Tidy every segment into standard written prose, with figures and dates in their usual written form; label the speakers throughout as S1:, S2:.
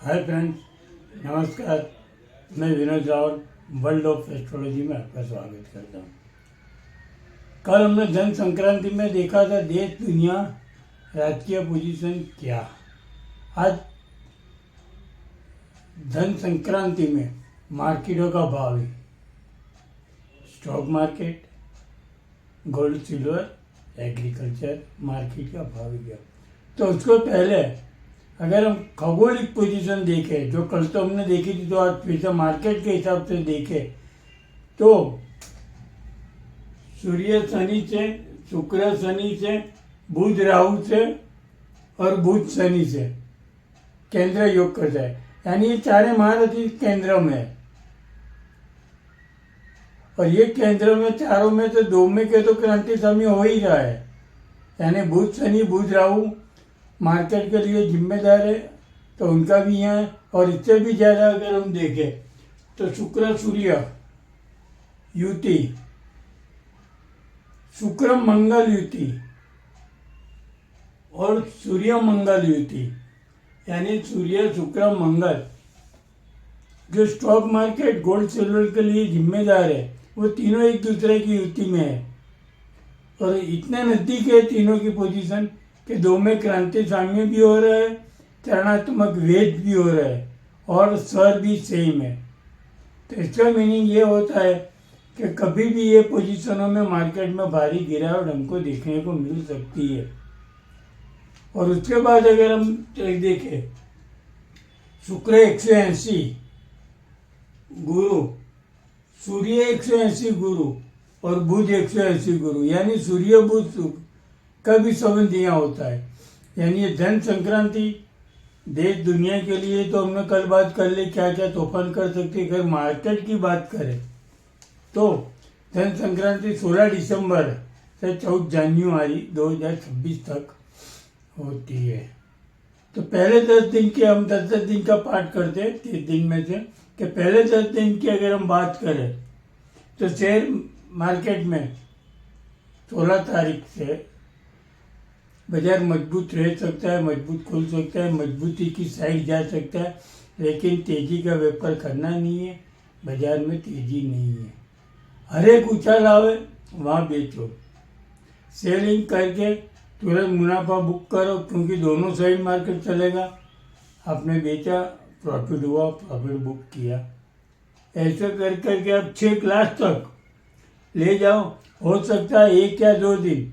S1: Hi friends, नमस्कार। मैं Vinod Rawal world of astrology में आपका स्वागत करता हूँ। कल हमने धन संक्रांति में देखा था देश दुनिया राजकीय पोजीशन क्या। आज धन संक्रांति में मार्केटों का भाव है, stock market, gold silver, agriculture market का भाव क्या। तो उसको पहले अगर हम खगोलिक पोजीशन देखें, जो कल तो हमने देखी थी, तो आज फिर से मार्केट के हिसाब से देखें तो सूर्य शनि से, शुक्र शनि से, बुध राहु से और बुध शनि से केंद्र योग करता है। यानी ये चारे महारथी केंद्र में है और ये केंद्र में चारों में से दो में के तो क्रांति स्वामी हो ही रहा है। यानी बुध शनि, बुध राहु मार्केट के लिए जिम्मेदार है, तो उनका भी यहाँ है। और इससे भी ज़्यादा अगर हम देखें तो शुक्र सूर्य युति, शुक्र मंगल युति और सूर्य मंगल युति, यानी सूर्य शुक्र मंगल जो स्टॉक मार्केट गोल्ड सिल्वर के लिए जिम्मेदार है, वो तीनों एक दूसरे की युति में है। और इतने नज़दीक है तीनों की पोजीशन कि दो में क्रांति साम्य भी हो रहा है, चरणात्मक वेद भी हो रहा है और स्वर भी सेम है। तो इसका मीनिंग ये होता है कि कभी भी ये पोजीशनों में मार्केट में भारी गिरावट हमको देखने को मिल सकती है। और उसके बाद अगर हम देखें, शुक्र 180 गुरु, सूर्य 180 गुरु और बुध 180 गुरु, यानी सूर्य बुध का भी संबंध यहाँ होता है। यानी ये धन संक्रांति देश दुनिया के लिए तो हमने कल बात कर ली क्या क्या तूफान कर सकते हैं। अगर मार्केट की बात करें तो धन संक्रांति 16 दिसंबर से 14 जनवरी 2026 तक होती है। तो पहले 10 दिन के हम 10 दिन का पाठ करते हैं 30 दिन में से, कि पहले 10 दिन की अगर हम बात करें तो शेयर मार्केट में 16 तारीख से बाजार मजबूत रह सकता है, मजबूत खुल सकता है, मजबूती की साइड जा सकता है, लेकिन तेजी का व्यापार करना नहीं है। बाजार में तेजी नहीं है, हर एक उछाल आवे वहाँ बेचो, सेलिंग करके तुरंत मुनाफा बुक करो, क्योंकि दोनों साइड मार्केट चलेगा। आपने बेचा, प्रॉफिट हुआ, प्रॉफिट बुक किया, ऐसे कर करके आप 6 क्लास तक ले जाओ। हो सकता है 1 या 2 दिन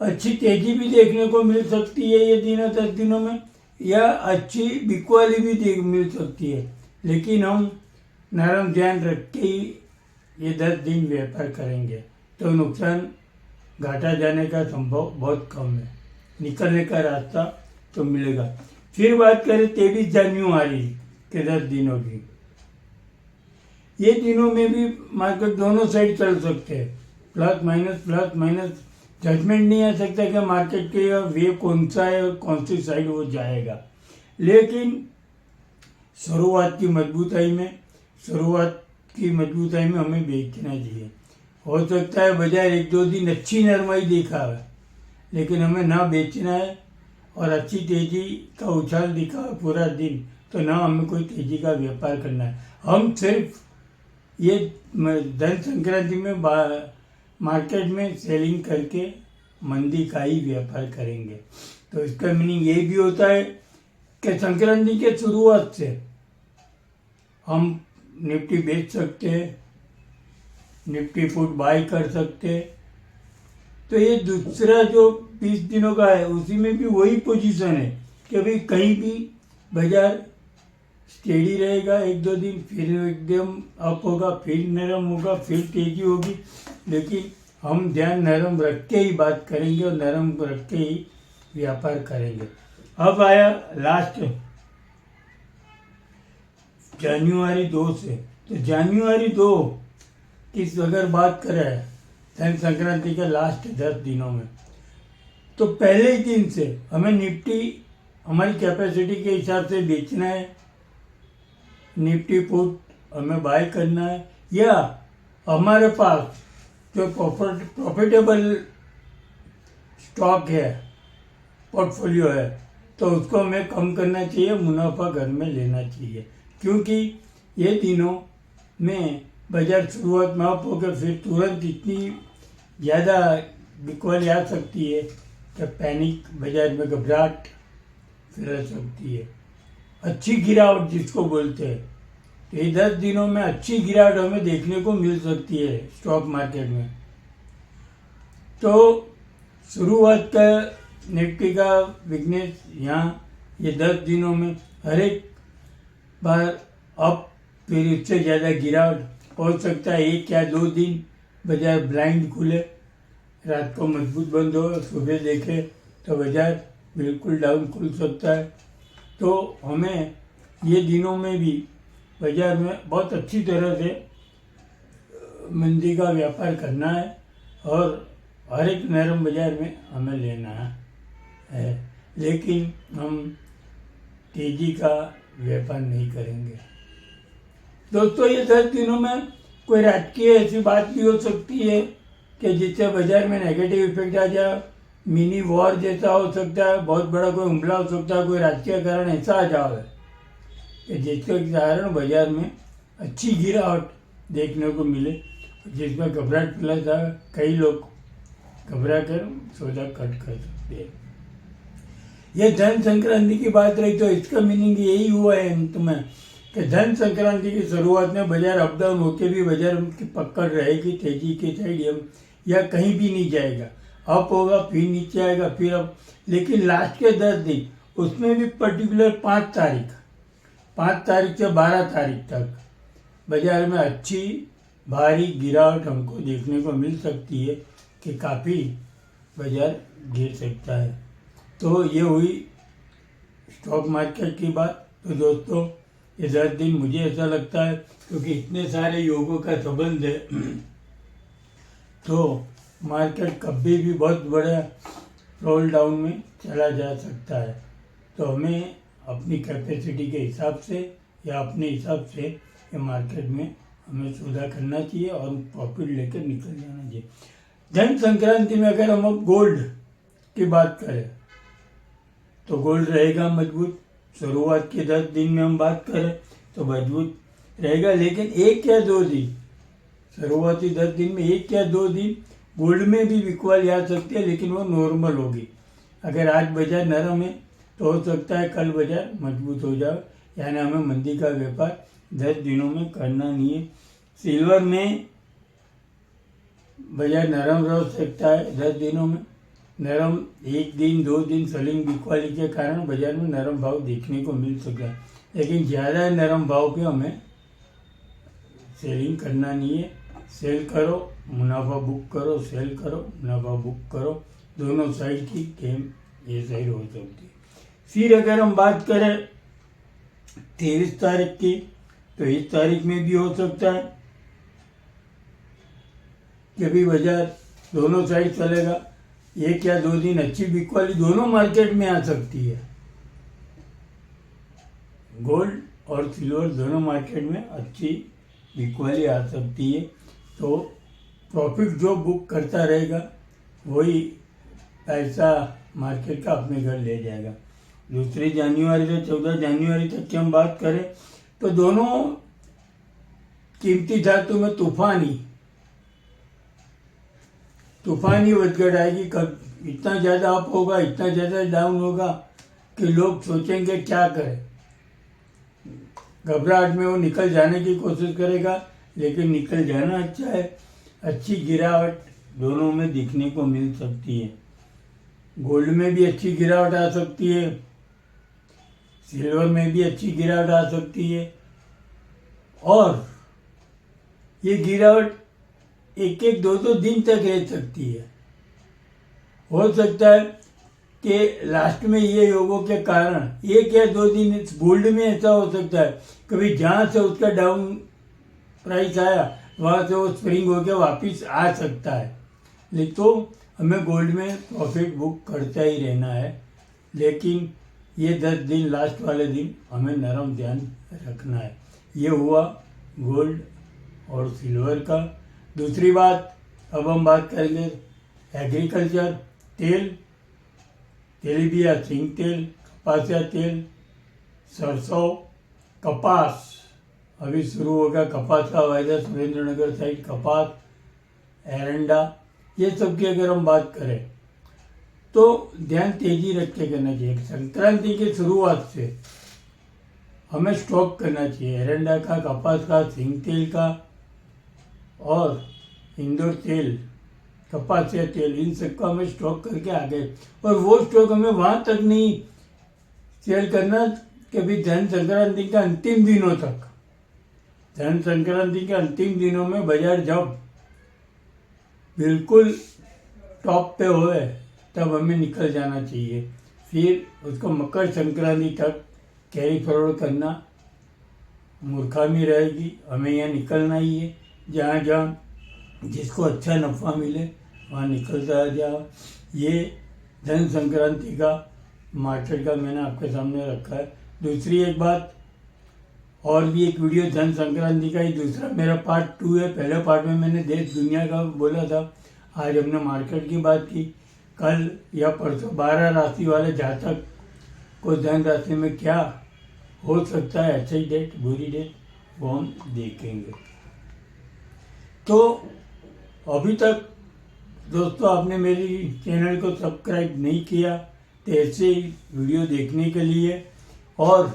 S1: अच्छी तेजी भी देखने को मिल सकती है ये दिनों 10 दिनों में, या अच्छी बिकवाली भी मिल सकती है, लेकिन हम नरम ध्यान रख के ही ये 10 दिन व्यापार करेंगे तो नुकसान घाटा जाने का संभव बहुत कम है, निकलने का रास्ता तो मिलेगा। फिर बात करें 23 जनवरी के 10 दिनों की, ये दिनों में भी मार्केट दोनों साइड चल सकते हैं, प्लस माइनस। जजमेंट नहीं आ सकता कि मार्केट के वे कौन सा है और कौन सी साइड वो जाएगा, लेकिन शुरुआत की मजबूताई में हमें बेचना चाहिए। हो सकता है बाजार 1-2 दिन अच्छी नरमाई दिखा है, लेकिन हमें ना बेचना है, और अच्छी तेजी का उछाल दिखा है पूरा दिन, तो ना हमें कोई तेजी का व्यापार करना है। हम सिर्फ ये धन संक्रांति में मार्केट में सेलिंग करके मंदी का ही व्यापार करेंगे। तो इसका मीनिंग ये भी होता है कि संक्रांति के शुरुआत से हम निफ्टी बेच सकते हैं, निफ्टी पुट बाय कर सकते हैं। तो ये दूसरा जो 20 दिनों का है उसी में भी वही पोजीशन है कि भाई कहीं भी बाजार स्टेडी रहेगा 1-2 दिन, फिर एकदम अप होगा, फिर नरम होगा, फिर तेजी होगी, लेकिन हम ध्यान नरम रख के ही बात करेंगे और नरम रख के ही व्यापार करेंगे। अब आया लास्ट जनवरी 2 से, तो जनवरी 2 की अगर बात करें धन संक्रांति के लास्ट 10 दिनों में, तो पहले ही दिन से हमें निफ्टी हमारी कैपेसिटी के हिसाब से बेचना है, निफ्टी पुट हमें बाय करना है, या हमारे पास जो प्रॉफिटेबल स्टॉक है, पोर्टफोलियो है, तो उसको हमें कम करना चाहिए, मुनाफा घर में लेना चाहिए। क्योंकि ये दिनों में बाजार शुरुआत में अप होकर फिर तुरंत इतनी ज़्यादा बिकवाली आ सकती है कि पैनिक, बाजार में घबराहट फैल सकती है। अच्छी गिरावट जिसको बोलते हैं, तो ये 10 दिनों में अच्छी गिरावट हमें देखने को मिल सकती है स्टॉक मार्केट में। तो शुरुआत का निफ्टी का वीकनेस यहाँ ये 10 दिनों में हर एक बार अप, फिर उससे ज़्यादा गिरावट हो सकता है। 1 या 2 दिन बाजार ब्लाइंड खुले, रात को मजबूत बंद हो, सुबह देखे तो बाजार बिल्कुल डाउन खुल सकता है। तो हमें ये दिनों में भी बाजार में बहुत अच्छी तरह से मंदी का व्यापार करना है और हर एक नरम बाजार में हमें लेना है, लेकिन हम तेजी का व्यापार नहीं करेंगे। दोस्तों, ये 10 दिनों में कोई राजकीय ऐसी बात भी हो सकती है कि जिससे बाजार में नेगेटिव इफेक्ट आ जाए, मिनी वॉर जैसा हो सकता है, बहुत बड़ा कोई हमला हो सकता है, कोई राजकीय कारण ऐसा आ जाए कि जिसके कारण बाजार में अच्छी गिरावट देखने को मिले, जिसमें घबराहट प्लस आ, कई लोग घबरा कर सौदा कट कर सकते हैं। ये धन संक्रांति की बात रही तो इसका मीनिंग यही हुआ है अंत में कि धन संक्रांति की शुरुआत में बाजार अप डाउन होके भी बाजार की पकड़ रहेगी तेजी के साइड, या कहीं भी नहीं जाएगा, अप होगा फिर नीचे आएगा फिर अप। लेकिन लास्ट के 10 दिन, उसमें भी पर्टिकुलर 5 तारीख से 12 तारीख तक बाजार में अच्छी भारी गिरावट हमको देखने को मिल सकती है कि काफ़ी बाजार गिर सकता है। तो ये हुई स्टॉक मार्केट की बात। तो दोस्तों, ये 10 दिन मुझे ऐसा लगता है क्योंकि इतने सारे योगों का संबंध है, तो मार्केट कभी भी बहुत बड़ा रोल डाउन में चला जा सकता है। तो हमें अपनी कैपेसिटी के हिसाब से या अपने हिसाब से ये मार्केट में हमें सौदा करना चाहिए और प्रॉफिट लेकर निकल जाना चाहिए। धन संक्रांति में अगर हम अब गोल्ड की बात करें तो गोल्ड रहेगा मजबूत। शुरुआत के 10 दिन में हम बात करें तो मजबूत रहेगा, लेकिन 1 या 2 दिन, शुरुआती 10 दिन में 1 या 2 दिन गोल्ड में भी बिकवाली आ सकती है, लेकिन वो नॉर्मल होगी। अगर आज बाजार नरम है तो हो सकता है कल बाजार मजबूत हो जाए, यानी हमें मंदी का व्यापार 10 दिनों में करना नहीं है। सिल्वर में बाजार नरम रह सकता है 10 दिनों में, नरम 1 दिन 2 दिन सेलिंग बिकवाली के कारण बाजार में नरम भाव देखने को मिल सकता है, लेकिन ज़्यादा नरम भाव पे हमें सेलिंग करना नहीं है। सेल करो मुनाफा बुक करो, सेल करो मुनाफा बुक करो, दोनों साइड की गेम ये साइड हो सकती है। फिर अगर हम बात करें 23 तारीख की, तो इस तारीख में भी हो सकता है कि भी बाजार दोनों साइड चलेगा। 1 या 2 दिन अच्छी बिकवाली दोनों मार्केट में आ सकती है, गोल्ड और सिल्वर दोनों मार्केट में अच्छी बिकवाली आ सकती है। तो प्रॉफिट जो बुक करता रहेगा वही पैसा मार्केट का अपने घर ले जाएगा। 2 जनवरी से 14 जनवरी तक की हम बात करें तो दोनों कीमती धातु में तूफानी वजगड़ आएगी। कब इतना ज़्यादा अप होगा, इतना ज़्यादा डाउन होगा कि लोग सोचेंगे क्या करें। घबराहट में वो निकल जाने की कोशिश करेगा, लेकिन निकल जाना अच्छा है। अच्छी गिरावट दोनों में दिखने को मिल सकती है। गोल्ड में भी अच्छी गिरावट आ सकती है, सिल्वर में भी अच्छी गिरावट आ सकती है, और ये गिरावट 1-1, 2-2 दिन तक रह सकती है। हो सकता है कि लास्ट में ये योगों के कारण 1 या 2 दिन गोल्ड में ऐसा हो सकता है, कभी जहाँ से उसका डाउन प्राइस आया वहाँ से वो स्प्रिंग होकर वापस आ सकता है। लेकिन तो हमें गोल्ड में प्रॉफिट बुक करता ही रहना है, लेकिन ये 10 दिन लास्ट वाले दिन हमें नरम ध्यान रखना है। ये हुआ गोल्ड और सिल्वर का। दूसरी बात, अब हम बात करेंगे एग्रीकल्चर, तेल, तेलीबिया, सिंग तेल, कपासिया तेल, सरसों, कपास अभी शुरू होगा, कपास का वायदा सुरेंद्रनगर साइड, कपास, एरंडा, ये सब की अगर हम बात करें तो ध्यान तेजी रख के करना चाहिए। संक्रांति की शुरुआत से हमें स्टॉक करना चाहिए एरंडा का, कपास का, सिंग तेल का और इंदौर तेल, कपासिया तेल, इन सबका हमें स्टॉक करके आगे, और वो स्टॉक हमें वहाँ तक नहीं सेल करना कि भी धन संक्रांति के अंतिम दिनों तक। धन संक्रांति के अंतिम दिनों में बाजार जब बिल्कुल टॉप पे होए तब हमें निकल जाना चाहिए। फिर उसको मकर संक्रांति तक कैरी फॉरवर्ड करना मूर्खामी रहेगी। हमें यहाँ निकलना ही है, जहाँ जहाँ जिसको अच्छा नफ़ा मिले वहाँ निकलता जाओ। ये धन संक्रांति का मार्केट का मैंने आपके सामने रखा है। दूसरी एक बात, और भी एक वीडियो धन संक्रांति का ही दूसरा मेरा पार्ट 2 है। पहले पार्ट में मैंने देश दुनिया का बोला था, आज हमने मार्केट की बात की। कल या परसों 12 राशि वाले जातक को धन राशि में क्या हो सकता है, अच्छी डेट बुरी डेट, वो हम देखेंगे। तो अभी तक दोस्तों आपने मेरी चैनल को सब्सक्राइब नहीं किया तो ऐसे ही वीडियो देखने के लिए और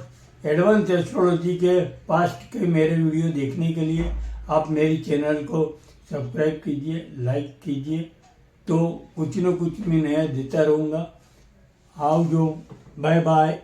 S1: एडवांस एस्ट्रोलॉजी के पास्ट के मेरे वीडियो देखने के लिए आप मेरी चैनल को सब्सक्राइब कीजिए, लाइक कीजिए, तो कुछ न कुछ मैं नया देता रहूँगा। आओ जो, बाय बाय।